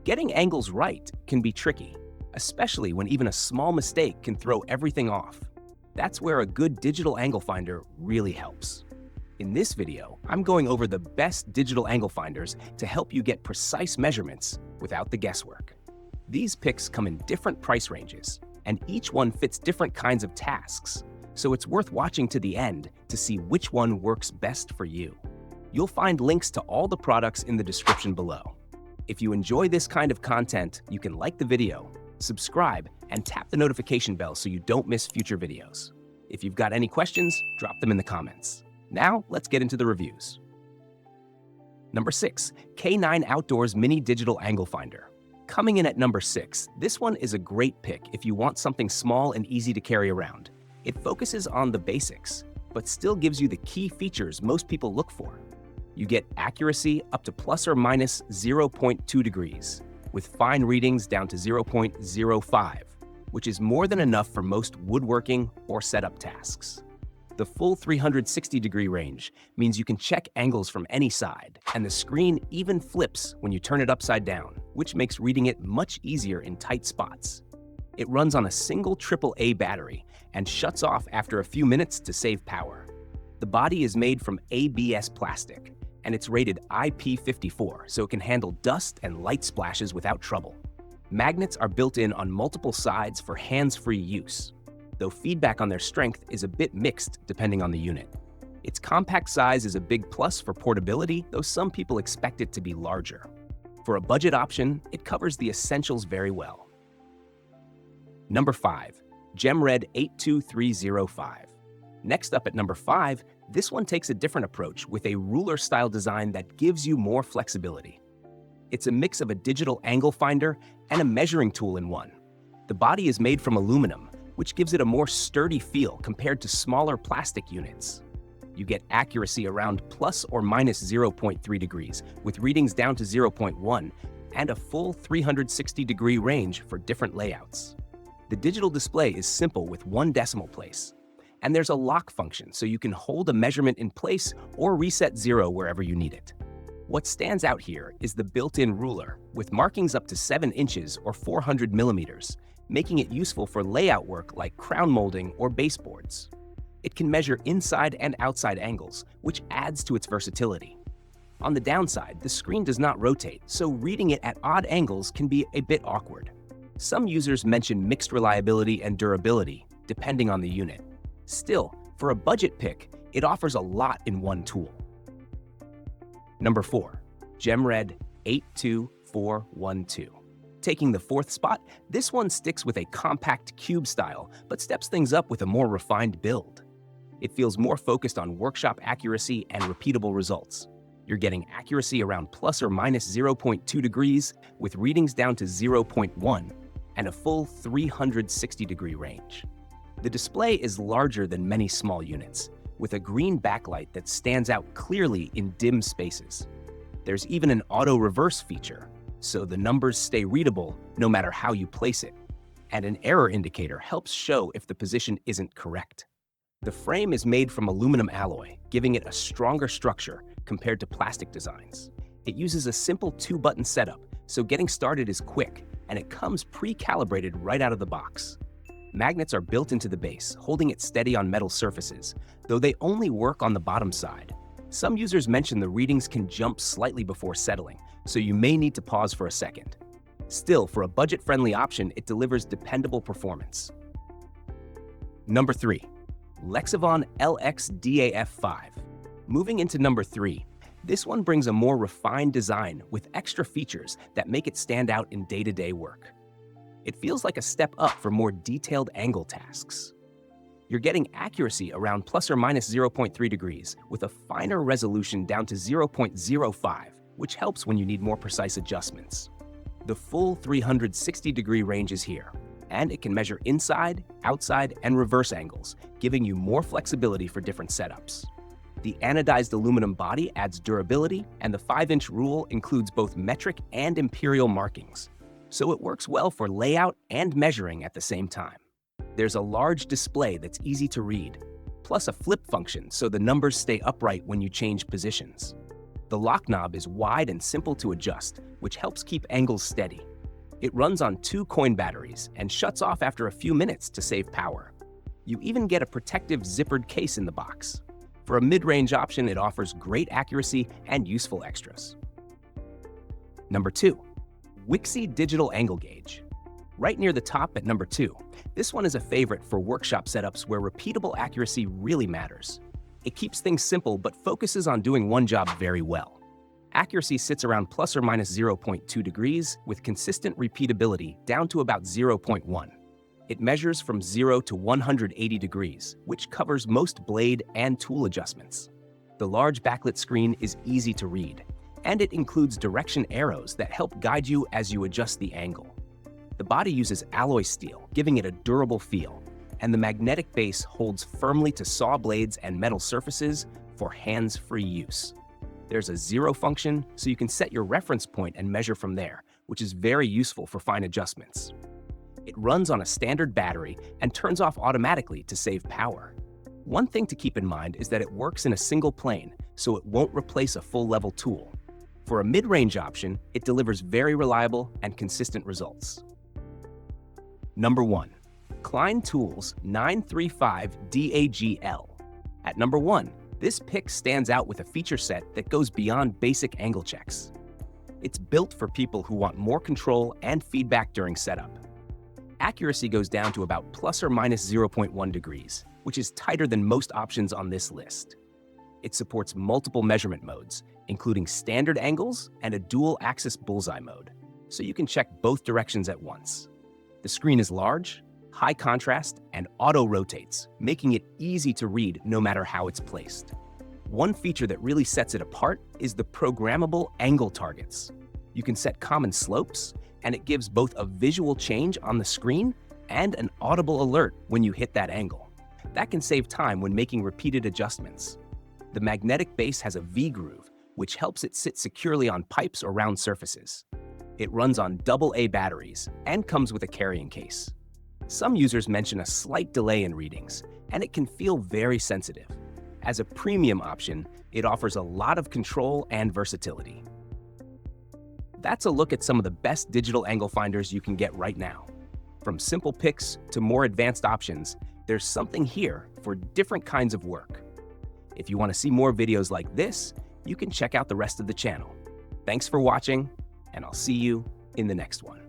Getting angles right can be tricky, especially when even a small mistake can throw everything off. That's where a good digital angle finder really helps. In this video, I'm going over the best digital angle finders to help you get precise measurements without the guesswork. These picks come in different price ranges, and each one fits different kinds of tasks, so it's worth watching to the end to see which one works best for you. You'll find links to all the products in the description below. If you enjoy this kind of content, you can like the video, subscribe, and tap the notification bell so you don't miss future videos. If you've got any questions, drop them in the comments. Now, let's get into the reviews. Number 6, K9 Outdoors Mini Digital Angle Finder. Coming in at number 6, this one is a great pick if you want something small and easy to carry around. It focuses on the basics, but still gives you the key features most people look for. You get accuracy up to plus or minus 0.2 degrees, with fine readings down to 0.05, which is more than enough for most woodworking or setup tasks. The full 360-degree range means you can check angles from any side, and the screen even flips when you turn it upside down, which makes reading it much easier in tight spots. It runs on a single AAA battery and shuts off after a few minutes to save power. The body is made from ABS plastic, and it's rated IP54, so it can handle dust and light splashes without trouble. Magnets are built in on multiple sides for hands-free use, though feedback on their strength is a bit mixed depending on the unit. Its compact size is a big plus for portability, though some people expect it to be larger. For a budget option, it covers the essentials very well. Number 5, GemRed 82305. Next up at number 5, this one takes a different approach with a ruler-style design that gives you more flexibility. It's a mix of a digital angle finder and a measuring tool in one. The body is made from aluminum, which gives it a more sturdy feel compared to smaller plastic units. You get accuracy around plus or minus 0.3 degrees, with readings down to 0.1, and a full 360-degree range for different layouts. The digital display is simple with one decimal place, and there's a lock function so you can hold a measurement in place or reset 0 wherever you need it. What stands out here is the built-in ruler, with markings up to 7 inches or 400 millimeters, making it useful for layout work like crown molding or baseboards. It can measure inside and outside angles, which adds to its versatility. On the downside, the screen does not rotate, so reading it at odd angles can be a bit awkward. Some users mention mixed reliability and durability, depending on the unit. Still, for a budget pick, it offers a lot in one tool. Number 4, GemRed 82412. Taking the 4th spot, this one sticks with a compact cube style, but steps things up with a more refined build. It feels more focused on workshop accuracy and repeatable results. You're getting accuracy around plus or minus 0.2 degrees, with readings down to 0.1, and a full 360-degree range. The display is larger than many small units, with a green backlight that stands out clearly in dim spaces. There's even an auto reverse feature, so the numbers stay readable no matter how you place it, and an error indicator helps show if the position isn't correct. The frame is made from aluminum alloy, giving it a stronger structure compared to plastic designs. It uses a simple 2-button setup, so getting started is quick, and it comes pre-calibrated right out of the box. Magnets are built into the base, holding it steady on metal surfaces, though they only work on the bottom side. Some users mention the readings can jump slightly before settling, so you may need to pause for a second. Still, for a budget-friendly option, it delivers dependable performance. Number 3, Lexivon LX-DAF5. Moving into number 3, this one brings a more refined design with extra features that make it stand out in day-to-day work. It feels like a step up for more detailed angle tasks. You're getting accuracy around plus or minus 0.3 degrees, with a finer resolution down to 0.05, which helps when you need more precise adjustments. The full 360-degree range is here, and it can measure inside, outside, and reverse angles, giving you more flexibility for different setups. The anodized aluminum body adds durability, and the 5-inch rule includes both metric and imperial markings, so it works well for layout and measuring at the same time. There's a large display that's easy to read, plus a flip function so the numbers stay upright when you change positions. The lock knob is wide and simple to adjust, which helps keep angles steady. It runs on 2 coin batteries and shuts off after a few minutes to save power. You even get a protective zippered case in the box. For a mid-range option, it offers great accuracy and useful extras. Number 2. Wixie Digital Angle Gauge. Right near the top at number 2, this one is a favorite for workshop setups where repeatable accuracy really matters. It keeps things simple but focuses on doing one job very well. Accuracy sits around plus or minus 0.2 degrees with consistent repeatability down to about 0.1. It measures from 0 to 180 degrees, which covers most blade and tool adjustments. The large backlit screen is easy to read, and it includes direction arrows that help guide you as you adjust the angle. The body uses alloy steel, giving it a durable feel, and the magnetic base holds firmly to saw blades and metal surfaces for hands-free use. There's a zero function, so you can set your reference point and measure from there, which is very useful for fine adjustments. It runs on a standard battery and turns off automatically to save power. One thing to keep in mind is that it works in a single plane, so it won't replace a full-level tool. For a mid-range option, it delivers very reliable and consistent results. Number 1. Klein Tools 935 DAGL. At number 1, this pick stands out with a feature set that goes beyond basic angle checks. It's built for people who want more control and feedback during setup. Accuracy goes down to about plus or minus 0.1 degrees, which is tighter than most options on this list. It supports multiple measurement modes, including standard angles and a dual-axis bullseye mode, so you can check both directions at once. The screen is large, high contrast, and auto-rotates, making it easy to read no matter how it's placed. One feature that really sets it apart is the programmable angle targets. You can set common slopes, and it gives both a visual change on the screen and an audible alert when you hit that angle. That can save time when making repeated adjustments. The magnetic base has a V-groove, which helps it sit securely on pipes or round surfaces. It runs on AA batteries and comes with a carrying case. Some users mention a slight delay in readings, and it can feel very sensitive. As a premium option, it offers a lot of control and versatility. That's a look at some of the best digital angle finders you can get right now. From simple picks to more advanced options, there's something here for different kinds of work. If you want to see more videos like this, you can check out the rest of the channel. Thanks for watching, and I'll see you in the next one.